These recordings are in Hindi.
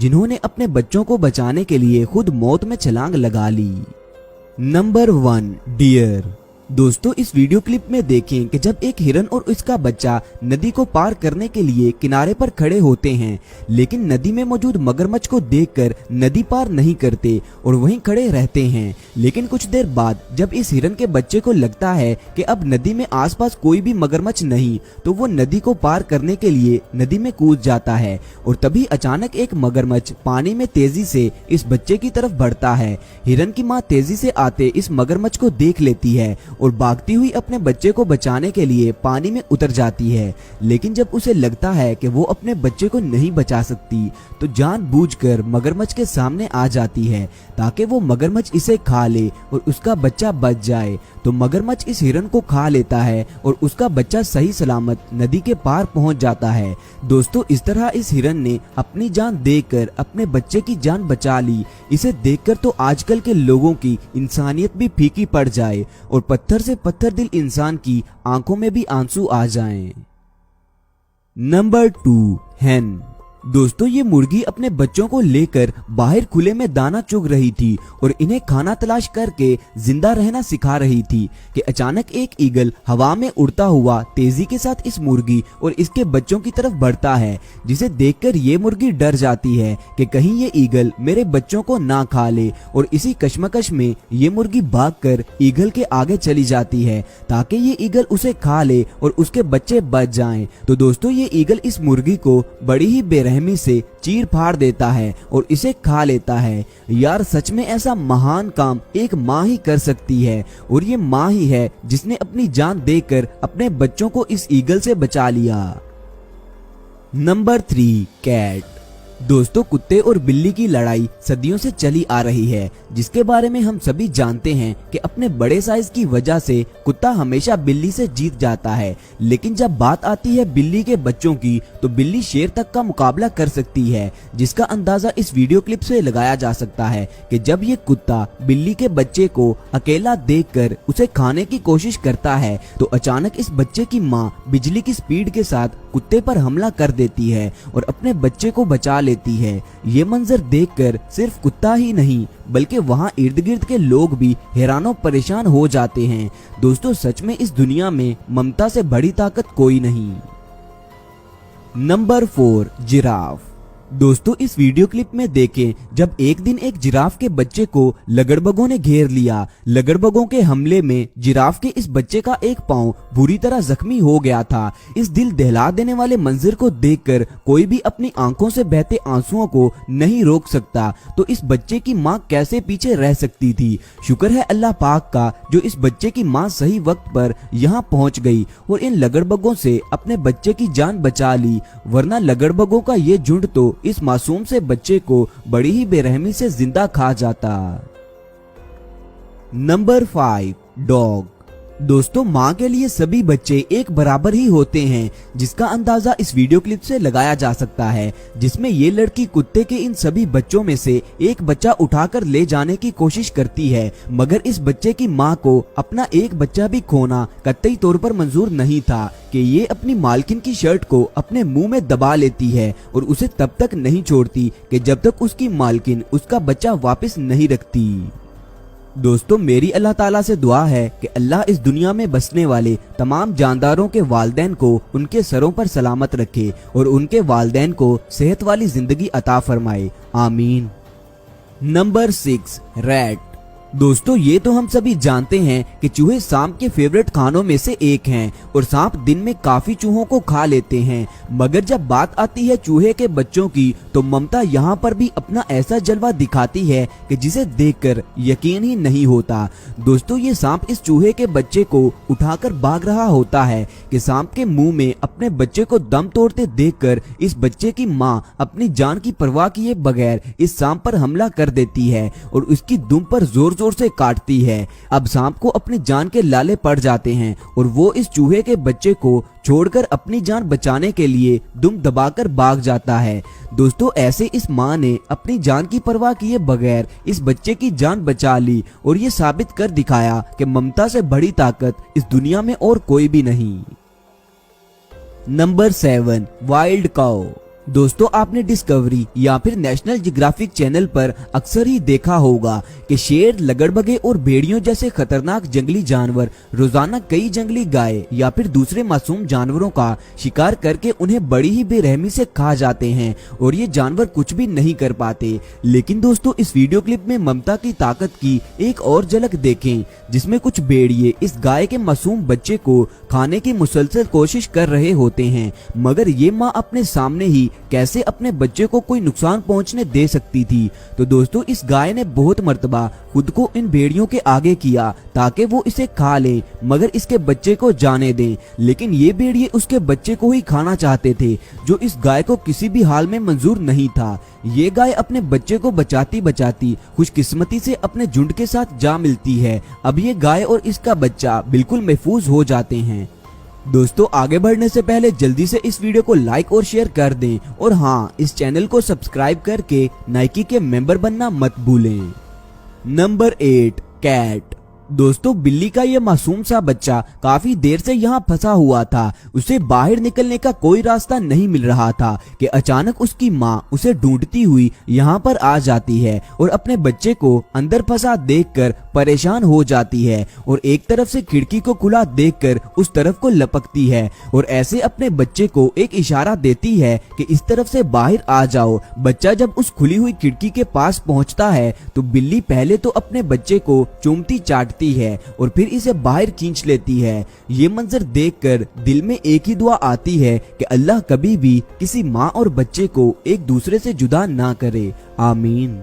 जिन्होंने अपने बच्चों को बचाने के लिए खुद मौत में छलांग लगा ली। Number 1, dear. दोस्तों इस वीडियो क्लिप में देखें कि जब एक हिरन और उसका बच्चा नदी को पार करने के लिए किनारे पर खड़े होते हैं, लेकिन नदी में मौजूद मगरमच्छ को देखकर नदी पार नहीं करते और वहीं खड़े रहते हैं। लेकिन कुछ देर बाद जब इस हिरन के बच्चे को लगता है कि अब नदी में आसपास कोई भी मगरमच्छ नहीं, तो वो नदी को पार करने के लिए नदी में कूद जाता है और तभी अचानक एक मगरमच्छ पानी में तेजी से इस बच्चे की तरफ बढ़ता है। हिरन की माँ तेजी से आते इस मगरमच्छ को देख लेती है और भागती हुई अपने बच्चे को बचाने के लिए पानी में उतर जाती है। लेकिन जब उसे लगता है कि वो अपने बच्चे को नहीं बचा सकती, तो जानबूझकर मगरमच्छ के सामने आ जाती है ताकि वो मगरमच्छ इसे खा ले और उसका बच्चा बच जाए। तो मगरमच्छ इस हिरन को खा लेता है और उसका बच्चा सही सलामत नदी के पार पहुंच जाता है। दोस्तों इस तरह इस हिरन ने अपनी जान देकर अपने बच्चे की जान बचा ली। इसे देखकर तो आजकल के लोगों की इंसानियत भी फीकी पड़ जाए और पत्थर से पत्थर दिल इंसान की आंखों में भी आंसू आ जाएं। नंबर 2, हैन। दोस्तों ये मुर्गी अपने बच्चों को लेकर बाहर खुले में दाना चुग रही थी और इन्हें खाना तलाश करके जिंदा रहना सिखा रही थी कि अचानक एक ईगल हवा में उड़ता हुआ तेजी के साथ इस मुर्गी और इसके बच्चों की तरफ बढ़ता है, जिसे देखकर ये मुर्गी डर जाती है कि कहीं ये ईगल मेरे बच्चों को ना खा ले। और इसी कश्मकश में ये मुर्गी भागकर ईगल के आगे चली जाती है ताकि ये ईगल उसे खा ले और उसके बच्चे बच जाएं। तो दोस्तों ये ईगल इस मुर्गी को बड़ी ही रहमी से चीर फाड़ देता है और इसे खा लेता है। यार सच में ऐसा महान काम एक माँ ही कर सकती है और ये माँ ही है जिसने अपनी जान देकर अपने बच्चों को इस ईगल से बचा लिया। Number 3, cat. दोस्तों कुत्ते और बिल्ली की लड़ाई सदियों से चली आ रही है, जिसके बारे में हम सभी जानते हैं कि अपने बड़े साइज की वजह से कुत्ता हमेशा बिल्ली से जीत जाता है। लेकिन जब बात आती है बिल्ली के बच्चों की, तो बिल्ली शेर तक का मुकाबला कर सकती है, जिसका अंदाजा इस वीडियो क्लिप से लगाया जा सकता है कि जब ये कुत्ता बिल्ली के बच्चे को अकेला देखकर उसे खाने की कोशिश करता है, तो अचानक इस बच्चे की माँ बिजली की स्पीड के साथ कुत्ते पर हमला कर देती है और अपने बच्चे को बचा लेती है। ये मंजर देखकर सिर्फ कुत्ता ही नहीं बल्कि वहाँ इर्द गिर्द के लोग भी हैरानो परेशान हो जाते हैं। दोस्तों सच में इस दुनिया में ममता से बड़ी ताकत कोई नहीं। Number 4, giraffe. दोस्तों इस वीडियो क्लिप में देखें जब एक दिन एक जिराफ के बच्चे को लगड़बगों ने घेर लिया। लगड़बगों के हमले में जिराफ के इस बच्चे का एक पांव बुरी तरह जख्मी हो गया था। इस दिल दहला देने वाले मंजर को देखकर कोई भी अपनी आंखों से बहते आंसुओं को नहीं रोक सकता, तो इस बच्चे की माँ कैसे पीछे रह सकती थी। शुक्र है अल्लाह पाक का जो इस बच्चे की माँ सही वक्त पर यहाँ पहुँच गई और इन लगड़बगों से अपने बच्चे की जान बचा ली, वरना लगड़बगों का ये झुंड तो इस मासूम से बच्चे को बड़ी ही बेरहमी से जिंदा खा जाता। Number 5, dog. दोस्तों माँ के लिए सभी बच्चे एक बराबर ही होते हैं, जिसका अंदाजा इस वीडियो क्लिप से लगाया जा सकता है, जिसमें ये लड़की कुत्ते के इन सभी बच्चों में से एक बच्चा उठाकर ले जाने की कोशिश करती है, मगर इस बच्चे की माँ को अपना एक बच्चा भी खोना कतई तौर पर मंजूर नहीं था कि ये अपनी मालकिन की शर्ट को अपने मुंह में दबा लेती है और उसे तब तक नहीं छोड़ती कि जब तक उसकी मालकिन उसका बच्चा वापस नहीं रखती। दोस्तों मेरी अल्लाह ताला से दुआ है कि अल्लाह इस दुनिया में बसने वाले तमाम जानदारों के वालिदैन को उनके सरों पर सलामत रखे और उनके वालिदैन को सेहत वाली जिंदगी अता फरमाए, आमीन। Number 6, rat. दोस्तों ये तो हम सभी जानते हैं कि चूहे सांप के फेवरेट खानों में से एक हैं और सांप दिन में काफी चूहों को खा लेते हैं, मगर जब बात आती है चूहे के बच्चों की, तो ममता यहाँ पर भी अपना ऐसा जलवा दिखाती है कि जिसे देखकर यकीन ही नहीं होता। दोस्तों ये सांप इस चूहे के बच्चे को उठाकर भाग रहा होता है कि सांप के मुंह में अपने बच्चे को दम तोड़ते देखकर इस बच्चे की माँ अपनी जान की परवाह किए बगैर इस सांप पर हमला कर देती है और उसकी दुम पर जोर जोर से काटती है। अब सांप को अपनी जान के लाले पड़ जाते हैं और वो इस चूहे के बच्चे को छोड़कर अपनी जान बचाने के लिए दुम दबाकर भाग जाता है। दोस्तों ऐसे इस माँ ने अपनी जान की परवाह किए बगैर इस बच्चे की जान बचा ली और ये साबित कर दिखाया कि ममता से बड़ी ताकत इस दुनिया में और कोई भी नहीं। नंबर 7, वाइल्ड काऊ। दोस्तों आपने डिस्कवरी या फिर नेशनल जियोग्राफिक चैनल पर अक्सर ही देखा होगा कि शेर, लगड़बगे और भेड़ियों जैसे खतरनाक जंगली जानवर रोजाना कई जंगली गाय या फिर दूसरे मासूम जानवरों का शिकार करके उन्हें बड़ी ही बेरहमी से खा जाते हैं और ये जानवर कुछ भी नहीं कर पाते। लेकिन दोस्तों इस वीडियो क्लिप में ममता की ताकत की एक और झलक देखें, जिसमें कुछ भेड़िए इस गाय के मासूम बच्चे को खाने की मुसलसल कोशिश कर रहे होते हैं, मगर ये माँ अपने सामने ही कैसे अपने बच्चे को कोई नुकसान पहुंचने दे सकती थी। तो दोस्तों इस गाय ने बहुत मर्तबा खुद को इन भेड़ियों के आगे किया ताकि वो इसे खा ले, मगर इसके बच्चे को जाने दें। लेकिन ये भेड़िए उसके बच्चे को ही खाना चाहते थे, जो इस गाय को किसी भी हाल में मंजूर नहीं था। ये गाय अपने बच्चे को बचाती बचाती खुशकिस्मती से अपने झुंड के साथ जा मिलती है। अब ये गाय और इसका बच्चा बिल्कुल महफूज हो जाते हैं। दोस्तों आगे बढ़ने से पहले जल्दी से इस वीडियो को लाइक और शेयर कर दें, और हाँ, इस चैनल को सब्सक्राइब करके नाइकी के मेंबर बनना मत भूलें। Number 8, cat. दोस्तों बिल्ली का ये मासूम सा बच्चा काफी देर से यहाँ फंसा हुआ था। उसे बाहर निकलने का कोई रास्ता नहीं मिल रहा था कि अचानक उसकी माँ उसे ढूंढती हुई यहाँ पर आ जाती है और अपने बच्चे को अंदर फंसा देखकर परेशान हो जाती है और एक तरफ से खिड़की को खुला देखकर उस तरफ को लपकती है और ऐसे अपने बच्चे को एक इशारा देती है कि इस तरफ से बाहर आ जाओ। बच्चा जब उस खुली हुई खिड़की के पास पहुँचता है तो बिल्ली पहले तो अपने बच्चे को चूमती चाटती है और फिर इसे बाहर खींच लेती है। ये मंजर देखकर दिल में एक ही दुआ आती है कि अल्लाह कभी भी किसी माँ और बच्चे को एक दूसरे से जुदा ना करे, आमीन।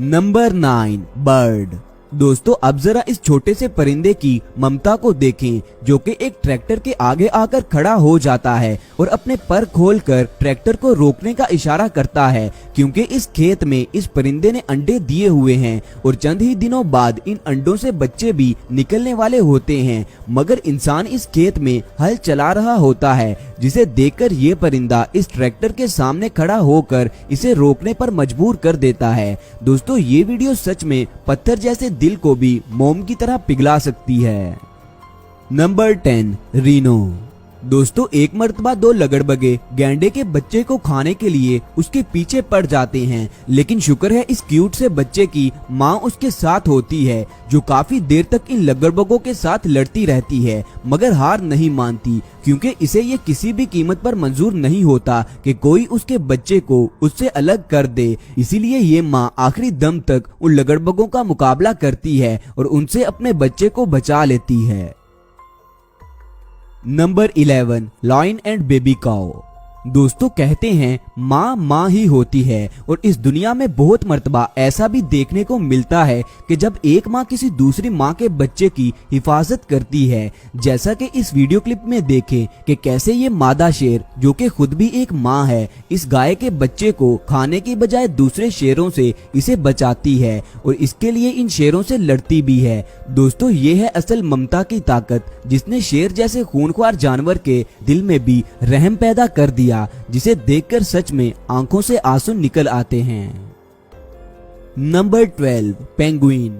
Number 9, bird. दोस्तों अब जरा इस छोटे से परिंदे की ममता को देखें, जो कि एक ट्रैक्टर के आगे आकर खड़ा हो जाता है और अपने पर खोलकर ट्रैक्टर को रोकने का इशारा करता है, क्योंकि इस खेत में इस परिंदे ने अंडे दिए हुए हैं और चंद ही दिनों बाद इन अंडों से बच्चे भी निकलने वाले होते हैं। मगर इंसान इस खेत में हल चला रहा होता है, जिसे देखकर ये परिंदा इस ट्रैक्टर के सामने खड़ा होकर इसे रोकने पर मजबूर कर देता है। दोस्तों ये वीडियो सच में पत्थर जैसे दिल को भी मोम की तरह पिघला सकती है। Number 10, Reno. दोस्तों एक मर्तबा 2 लगड़बगे गैंडे के बच्चे को खाने के लिए उसके पीछे पड़ जाते हैं, लेकिन शुक्र है इस क्यूट से बच्चे की माँ उसके साथ होती है, जो काफी देर तक इन लगड़बगों के साथ लड़ती रहती है मगर हार नहीं मानती, क्योंकि इसे ये किसी भी कीमत पर मंजूर नहीं होता कि कोई उसके बच्चे को उससे अलग कर दे। इसीलिए ये माँ आखिरी दम तक उन लगड़बगों का मुकाबला करती है और उनसे अपने बच्चे को बचा लेती है। नंबर 11, लायन एंड बेबी काऊ। दोस्तों कहते हैं माँ माँ ही होती है और इस दुनिया में बहुत मर्तबा ऐसा भी देखने को मिलता है कि जब एक माँ किसी दूसरी माँ के बच्चे की हिफाजत करती है, जैसा कि इस वीडियो क्लिप में देखें कि कैसे ये मादा शेर, जो कि खुद भी एक माँ है, इस गाय के बच्चे को खाने की बजाय दूसरे शेरों से इसे बचाती है और इसके लिए इन शेरों से लड़ती भी है। दोस्तों ये है असल ममता की ताकत, जिसने शेर जैसे खूंखार जानवर के दिल में भी रहम पैदा कर दिया, जिसे देखकर सच में आंखों से आंसू निकल आते हैं। Number 12, penguin.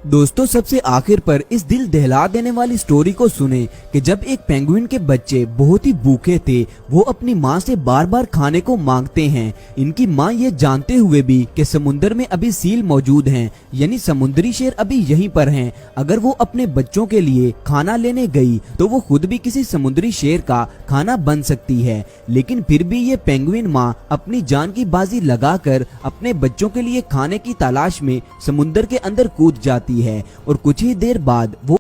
दोस्तों सबसे आखिर पर इस दिल दहला देने वाली स्टोरी को सुने कि जब एक पेंगुइन के बच्चे बहुत ही भूखे थे, वो अपनी माँ से बार बार खाने को मांगते हैं। इनकी माँ ये जानते हुए भी कि समुद्र में अभी सील मौजूद हैं, यानी समुद्री शेर अभी यहीं पर हैं, अगर वो अपने बच्चों के लिए खाना लेने गई तो वो खुद भी किसी समुद्री शेर का खाना बन सकती है। लेकिन फिर भी ये पेंगुइन माँ अपनी जान की बाजी लगाकर अपने बच्चों के लिए खाने की तलाश में समुद्र के अंदर कूद जाती है और कुछ ही देर बाद वो